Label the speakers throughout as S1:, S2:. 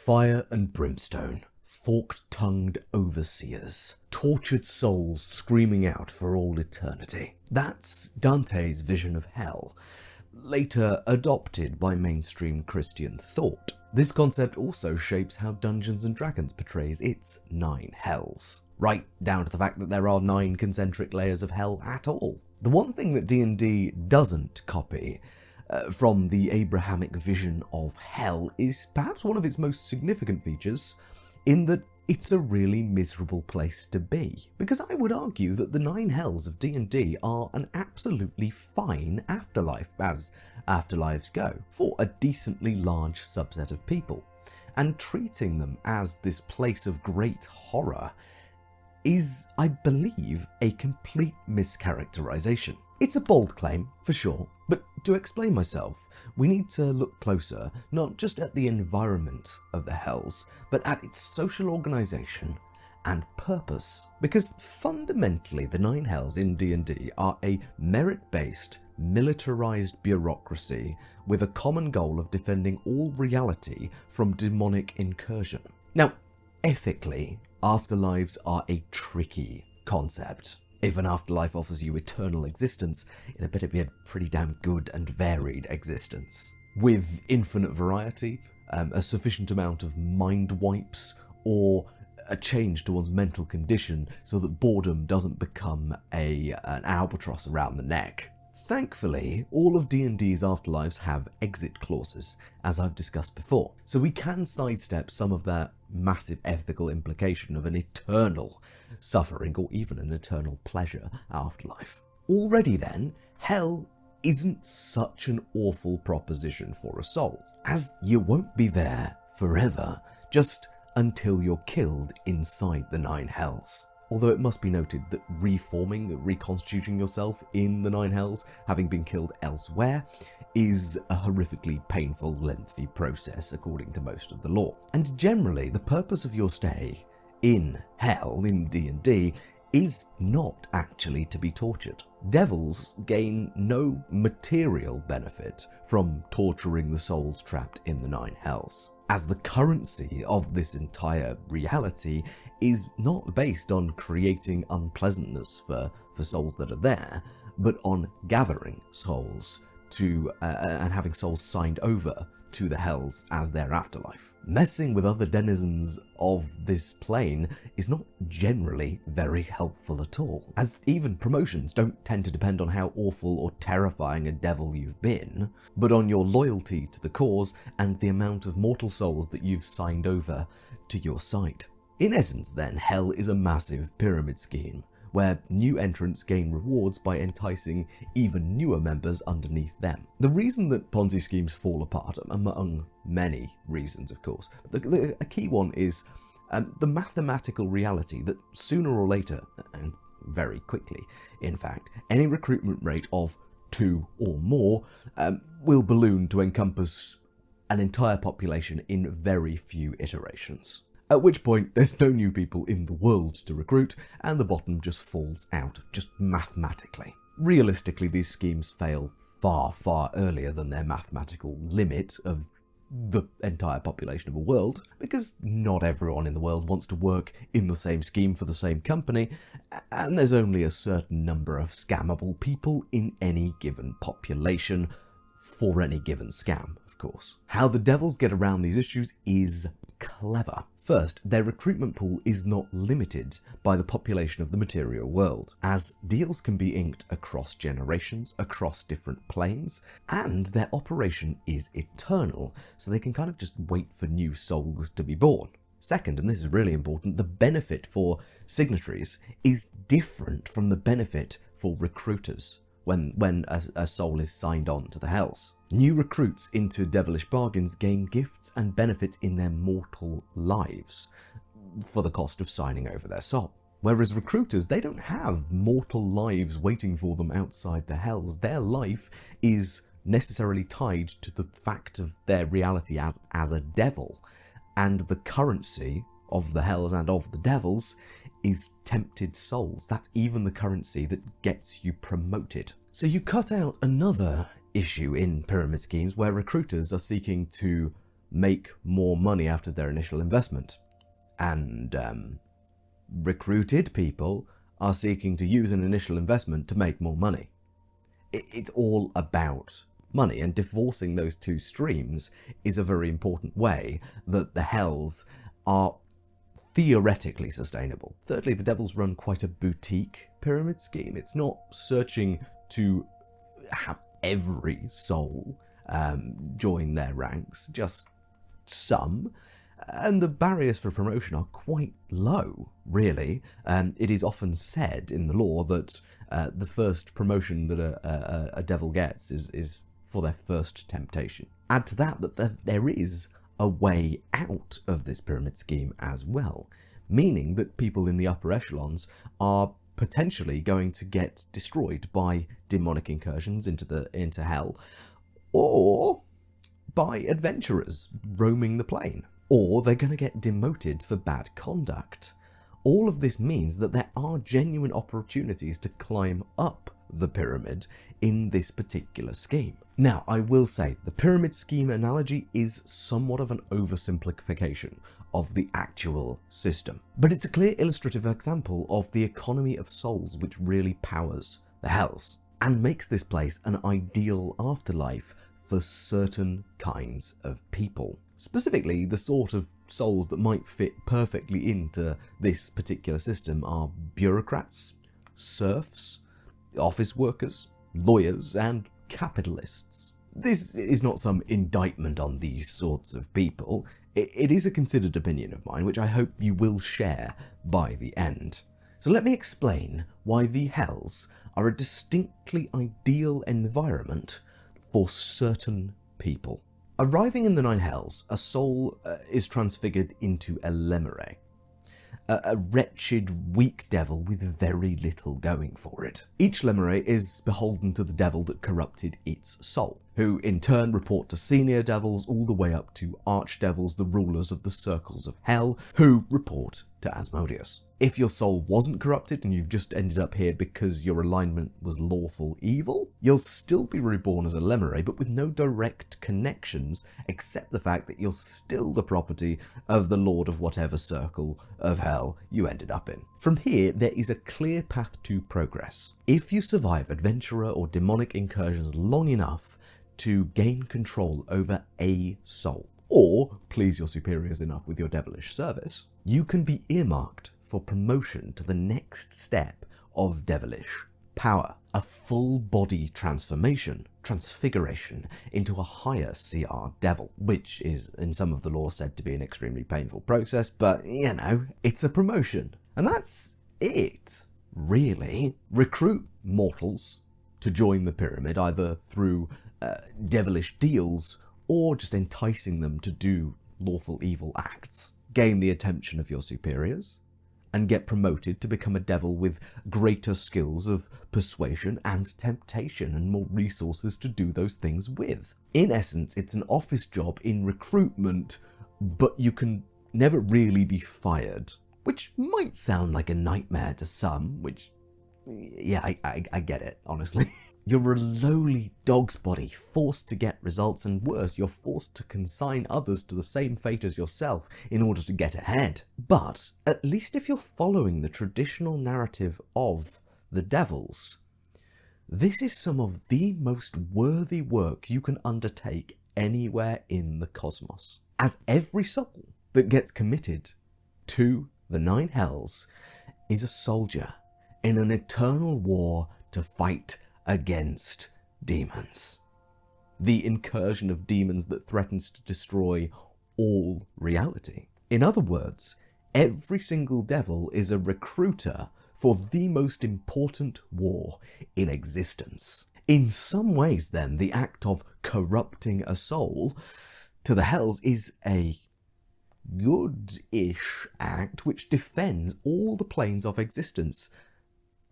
S1: Fire and brimstone, forked-tongued overseers, tortured souls screaming out for all eternity. That's Dante's vision of hell, later adopted by mainstream Christian thought. This concept also shapes how Dungeons & Dragons portrays its 9 hells, right down to the fact that there are 9 concentric layers of hell at all. The one thing that D&D doesn't copy from the Abrahamic vision of hell is perhaps one of its most significant features, in that it's a really miserable place to be. Because I would argue that the 9 hells of D&D are an absolutely fine afterlife, as afterlives go, for a decently large subset of people. And treating them as this place of great horror is, I believe, a complete mischaracterization. It's a bold claim, for sure, but to explain myself, we need to look closer not just at the environment of the hells, but at its social organisation and purpose. Because fundamentally, the 9 hells in D&D are a merit-based, militarised bureaucracy with a common goal of defending all reality from demonic incursion. Now, ethically, afterlives are a tricky concept. If an afterlife offers you eternal existence, it better be a pretty damn good and varied existence, with infinite variety, a sufficient amount of mind wipes, or a change to one's mental condition so that boredom doesn't become an albatross around the neck. Thankfully, all of D&D's afterlives have exit clauses, as I've discussed before, so we can sidestep some of that massive ethical implication of an eternal suffering or even an eternal pleasure afterlife. Already then, hell isn't such an awful proposition for a soul, as you won't be there forever, just until you're killed inside the 9 hells. Although it must be noted that reconstituting yourself in the 9 hells, having been killed elsewhere, is a horrifically painful, lengthy process according to most of the lore. And generally, the purpose of your stay in hell, in D&D, is not actually to be tortured. Devils gain no material benefit from torturing the souls trapped in the 9 hells, as the currency of this entire reality is not based on creating unpleasantness for souls that are there, but on gathering souls and having souls signed over to the hells as their afterlife. Messing with other denizens of this plane is not generally very helpful at all, as even promotions don't tend to depend on how awful or terrifying a devil you've been, but on your loyalty to the cause and the amount of mortal souls that you've signed over to your side. In essence then, hell is a massive pyramid scheme, where new entrants gain rewards by enticing even newer members underneath them. The reason that Ponzi schemes fall apart, among many reasons of course, but a key one is the mathematical reality that sooner or later, and very quickly in fact, any recruitment rate of 2 or more will balloon to encompass an entire population in very few iterations. At which point, there's no new people in the world to recruit, and the bottom just falls out, just mathematically. Realistically, these schemes fail far, far earlier than their mathematical limit of the entire population of a world, because not everyone in the world wants to work in the same scheme for the same company, and there's only a certain number of scammable people in any given population, for any given scam, of course. How the devils get around these issues is clever. First, their recruitment pool is not limited by the population of the material world, as deals can be inked across generations, across different planes, and their operation is eternal, so they can kind of just wait for new souls to be born. Second, and this is really important, the benefit for signatories is different from the benefit for recruiters when a soul is signed on to the hells. New recruits into devilish bargains gain gifts and benefits in their mortal lives for the cost of signing over their soul. Whereas recruiters, they don't have mortal lives waiting for them outside the hells. Their life is necessarily tied to the fact of their reality as a devil, and the currency of the hells and of the devils is tempted souls. That's even the currency that gets you promoted. So you cut out another issue in pyramid schemes where recruiters are seeking to make more money after their initial investment. And recruited people are seeking to use an initial investment to make more money. It's all about money, and divorcing those two streams is a very important way that the hells are theoretically sustainable. Thirdly, the devils run quite a boutique pyramid scheme. It's not searching to have every soul join their ranks, just some. And the barriers for promotion are quite low, really. It is often said in the lore that the first promotion that a devil gets is for their first temptation. Add to that there is a way out of this pyramid scheme as well, meaning that people in the upper echelons are potentially going to get destroyed by demonic incursions into hell, or by adventurers roaming the plane, or they're going to get demoted for bad conduct. All of this means that there are genuine opportunities to climb up the pyramid in this particular scheme. Now, I will say, the pyramid scheme analogy is somewhat of an oversimplification of the actual system, but it's a clear illustrative example of the economy of souls which really powers the hells, and makes this place an ideal afterlife for certain kinds of people. Specifically, the sort of souls that might fit perfectly into this particular system are bureaucrats, serfs, office workers, lawyers, and capitalists. This is not some indictment on these sorts of people. It is a considered opinion of mine, which I hope you will share by the end. So let me explain why the hells are a distinctly ideal environment for certain people. Arriving in the nine hells, a soul is transfigured into a lemure, a wretched, weak devil with very little going for it. Each lemure is beholden to the devil that corrupted its soul, who in turn report to senior devils all the way up to archdevils, the rulers of the circles of hell, who report to Asmodeus. If your soul wasn't corrupted and you've just ended up here because your alignment was lawful evil, you'll still be reborn as a lemure, but with no direct connections except the fact that you're still the property of the lord of whatever circle of hell you ended up in. From here, there is a clear path to progress. If you survive adventurer or demonic incursions long enough to gain control over a soul, or please your superiors enough with your devilish service, you can be earmarked for promotion to the next step of devilish power, a full body transfiguration into a higher CR devil, which is in some of the lore said to be an extremely painful process, but you know, it's a promotion. And that's it, really. Recruit mortals to join the pyramid, either through devilish deals or just enticing them to do lawful evil acts. Gain the attention of your superiors, and get promoted to become a devil with greater skills of persuasion and temptation and more resources to do those things with. In essence, it's an office job in recruitment, but you can never really be fired, which might sound like a nightmare to some, which, yeah, I get it, honestly. You're a lowly dog's body, forced to get results, and worse, you're forced to consign others to the same fate as yourself in order to get ahead. But at least if you're following the traditional narrative of the devils, this is some of the most worthy work you can undertake anywhere in the cosmos, as every soul that gets committed to the nine hells is a soldier in an eternal war to fight against demons. The incursion of demons that threatens to destroy all reality. In other words, every single devil is a recruiter for the most important war in existence. In some ways, then, the act of corrupting a soul to the hells is a good-ish act which defends all the planes of existence.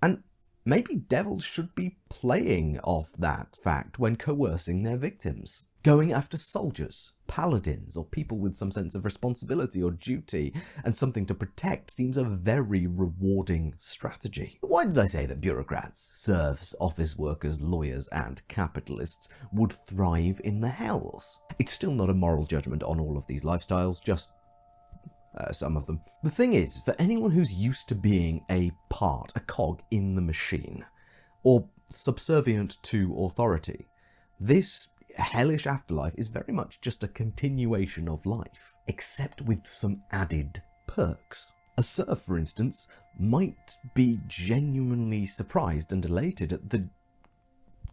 S1: And maybe devils should be playing off that fact when coercing their victims. Going after soldiers, paladins, or people with some sense of responsibility or duty and something to protect seems a very rewarding strategy. Why did I say that bureaucrats, serfs, office workers, lawyers, and capitalists would thrive in the hells? It's still not a moral judgment on all of these lifestyles, just some of them. The thing is, for anyone who's used to being a part, a cog in the machine, or subservient to authority, this hellish afterlife is very much just a continuation of life, except with some added perks. A serf, for instance, might be genuinely surprised and elated at the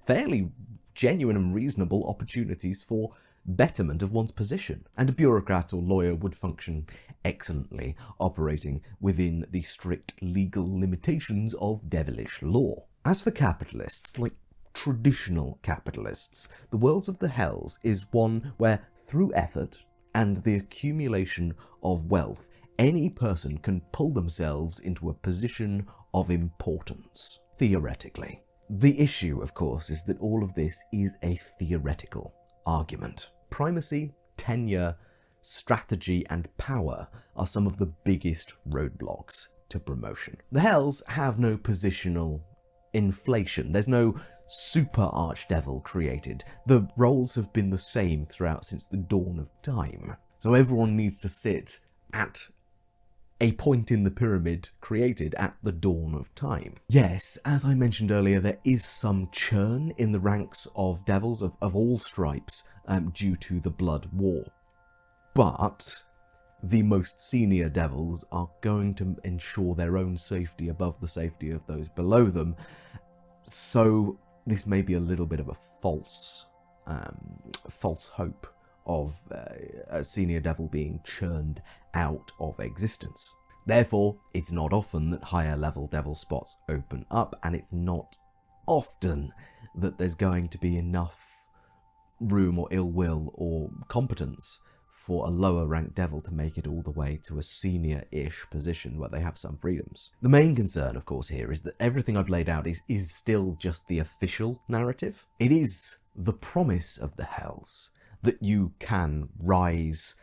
S1: fairly genuine and reasonable opportunities for betterment of one's position, and a bureaucrat or lawyer would function excellently, operating within the strict legal limitations of devilish law. As for capitalists, like traditional capitalists, the worlds of the hells is one where, through effort and the accumulation of wealth, any person can pull themselves into a position of importance, theoretically. The issue, of course, is that all of this is a theoretical argument. Primacy, tenure, strategy, and power are some of the biggest roadblocks to promotion. The hells have no positional inflation. There's no super archdevil created. The roles have been the same throughout since the dawn of time. So everyone needs to sit at a point in the pyramid created at the dawn of time. Yes, as I mentioned earlier, there is some churn in the ranks of devils of all stripes due to the Blood War. But the most senior devils are going to ensure their own safety above the safety of those below them. So this may be a little bit of a false hope of a senior devil being churned out of existence. Therefore, it's not often that higher level devil spots open up, and it's not often that there's going to be enough room or ill will or competence for a lower ranked devil to make it all the way to a senior-ish position where they have some freedoms. The main concern, of course, here is that everything I've laid out is still just the official narrative. It is the promise of the hells that you can rise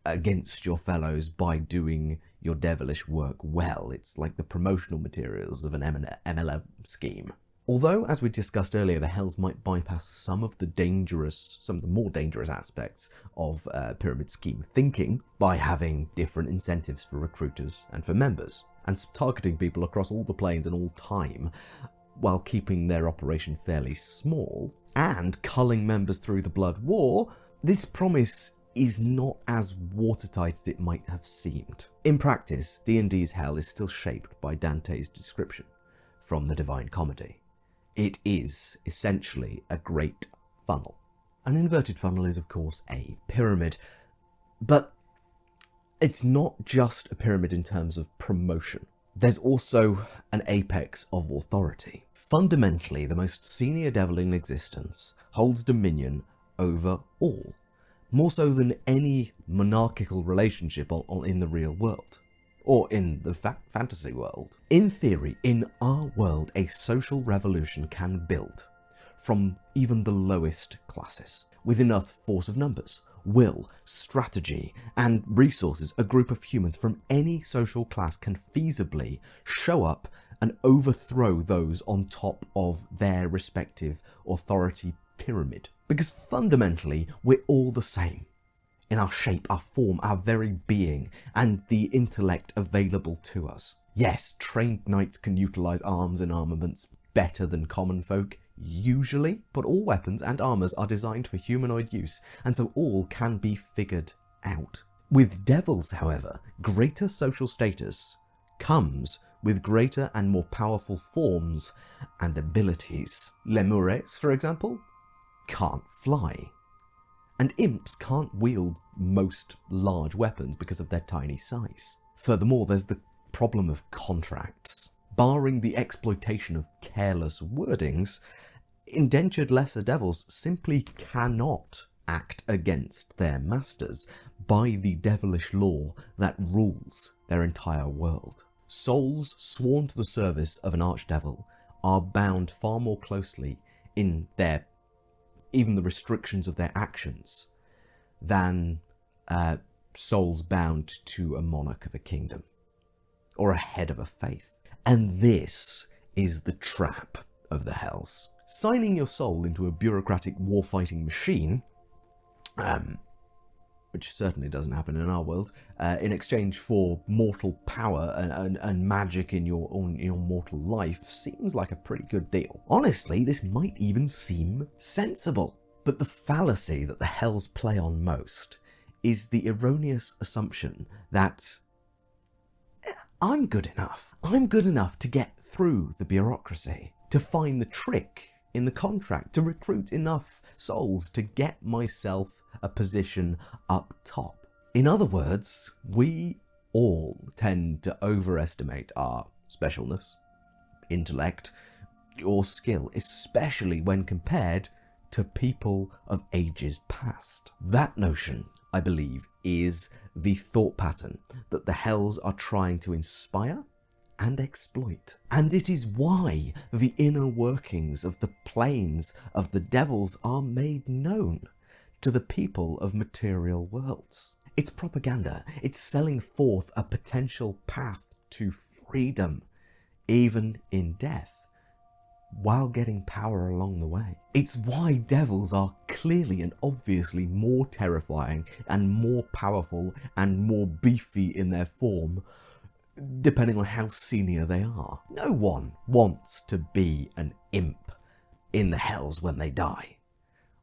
S1: against your fellows by doing your devilish work well. It's like the promotional materials of an MLM scheme. Although, as we discussed earlier, the hells might bypass some of the more dangerous aspects of pyramid scheme thinking by having different incentives for recruiters and for members, and targeting people across all the planes and all time, while keeping their operation fairly small, and culling members through the Blood War, this promise is not as watertight as it might have seemed. In practice, D&D's hell is still shaped by Dante's description from the Divine Comedy. It is essentially a great funnel. An inverted funnel is, of course, a pyramid, but it's not just a pyramid in terms of promotion. There's also an apex of authority. Fundamentally, the most senior devil in existence holds dominion over all, more so than any monarchical relationship in the real world, or in the fantasy world. In theory, in our world, a social revolution can build from even the lowest classes. With enough force of numbers, will, strategy, and resources, a group of humans from any social class can feasibly show up and overthrow those on top of their respective authority pyramid. Because fundamentally, we're all the same in our shape, our form, our very being, and the intellect available to us. Yes, trained knights can utilise arms and armaments better than common folk, usually, but all weapons and armours are designed for humanoid use, and so all can be figured out. With devils, however, greater social status comes with greater and more powerful forms and abilities. Lemures, for example, can't fly. And imps can't wield most large weapons because of their tiny size. Furthermore, there's the problem of contracts. Barring the exploitation of careless wordings, indentured lesser devils simply cannot act against their masters by the devilish law that rules their entire world. Souls sworn to the service of an archdevil are bound far more closely in their even the restrictions of their actions, than souls bound to a monarch of a kingdom or a head of a faith. And this is the trap of the hells. Signing your soul into a bureaucratic war-fighting machine, which certainly doesn't happen in our world, in exchange for mortal power and magic in your mortal life, seems like a pretty good deal. Honestly, this might even seem sensible. But the fallacy that the hells play on most is the erroneous assumption that I'm good enough. I'm good enough to get through the bureaucracy, to find the trick in the contract, to recruit enough souls to get myself a position up top. In other words, we all tend to overestimate our specialness, intellect, or skill, especially when compared to people of ages past. That notion, I believe, is the thought pattern that the hells are trying to inspire and exploit. And it is why the inner workings of the planes of the devils are made known to the people of material worlds. It's propaganda. It's selling forth a potential path to freedom, even in death, while getting power along the way. It's why devils are clearly and obviously more terrifying and more powerful and more beefy in their form, depending on how senior they are. No one wants to be an imp in the hells when they die,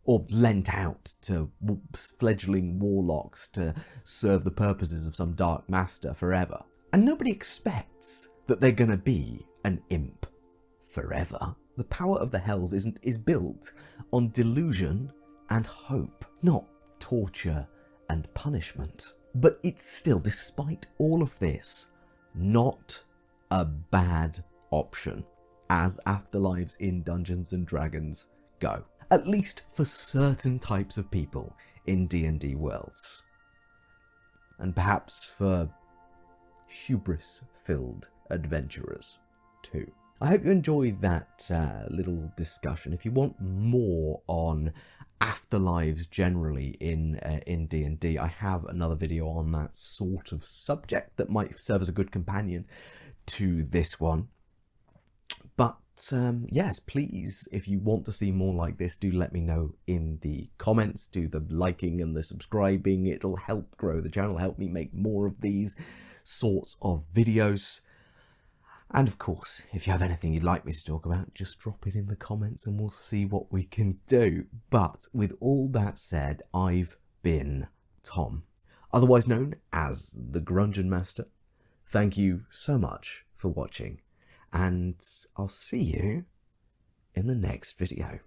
S1: or lent out to fledgling warlocks to serve the purposes of some dark master forever. And nobody expects that they're gonna be an imp forever. The power of the hells is built on delusion and hope, not torture and punishment. But it's still, despite all of this, not a bad option as afterlives in Dungeons and Dragons go. At least for certain types of people in D&D worlds. And perhaps for hubris-filled adventurers too. I hope you enjoyed that little discussion. If you want more on afterlives generally in D&D, I have another video on that sort of subject that might serve as a good companion to this one. But yes, please, if you want to see more like this, do let me know in the comments. Do the liking and the subscribing. It'll help grow the channel, help me make more of these sorts of videos. And of course, if you have anything you'd like me to talk about, just drop it in the comments and we'll see what we can do. But with all that said, I've been Tom, otherwise known as the thegrungeonmaster. Thank you so much for watching, and I'll see you in the next video.